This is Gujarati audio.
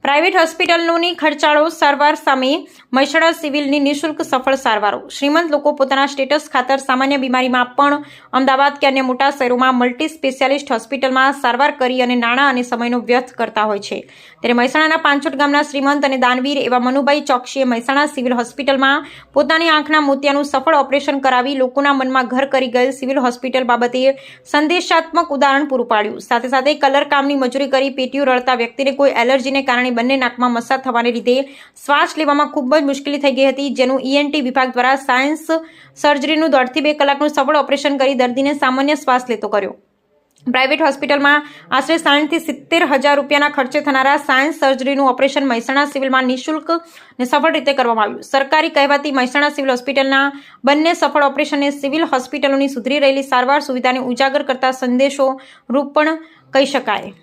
પ્રાઇવેટ હોસ્પિટલોની ખર્ચાળો સારવાર સામે મહેસાણા સિવિલની નિઃશુલ્ક સફળ સારવારો। શ્રીમંત લોકો પોતાના સ્ટેટસ ખાતર સામાન્ય બીમારીમાં પણ અમદાવાદ કે અન્ય મોટા શહેરોમાં મલ્ટી સ્પેશિયાલિસ્ટ હોસ્પિટલમાં સારવાર કરી અને નાણાં અને સમયનો વ્યર્થ કરતા હોય છે। ત્યારે મહેસાણાના પાંચોટ ગામના શ્રીમંત અને દાનવીર એવા મનુભાઈ ચોકસીએ મહેસાણા સિવિલ હોસ્પિટલમાં પોતાની આંખના મોતિયાનું સફળ ઓપરેશન કરાવી લોકોના મનમાં ઘર કરી ગયેલ સિવિલ હોસ્પિટલ બાબતે સંદેશાત્મક ઉદાહરણ પૂરું પાડ્યું। સાથે સાથે કલર કામની મજૂરી કરી પેટીઓ રળતા વ્યક્તિને કોઈ એલર્જીને કારણે બંને નાકમાં મસા થવાને લીધે શ્વાસ લેવામાં ખૂબ જ મુશ્કેલી થઈ ગઈ હતી, જેનું ઈએનટી વિભાગ દ્વારા સાયન્સ સર્જરીનું 1.5 થી 2 કલાકનું સફળ ઓપરેશન કરી દર્દીને સામાન્ય શ્વાસ લેતો કર્યો। પ્રાઇવેટ હોસ્પિટલમાં આશરે 60 થી 70 હજાર રૂપિયાના ખર્ચે થનારા સાયન્સ સર્જરીનું ઓપરેશન મહેસાણા સિવિલમાં નિઃશુલ્ક અને સફળ રીતે કરવામાં આવ્યું। સરકારી કહેવાતી મહેસાણા સિવિલ હોસ્પિટલના બંને સફળ ઓપરેશનને સિવિલ હોસ્પિટલોની સુધરી રહેલી સારવાર સુવિધાને ઉજાગર કરતા સંદેશો રૂપ પણ કહી શકાય।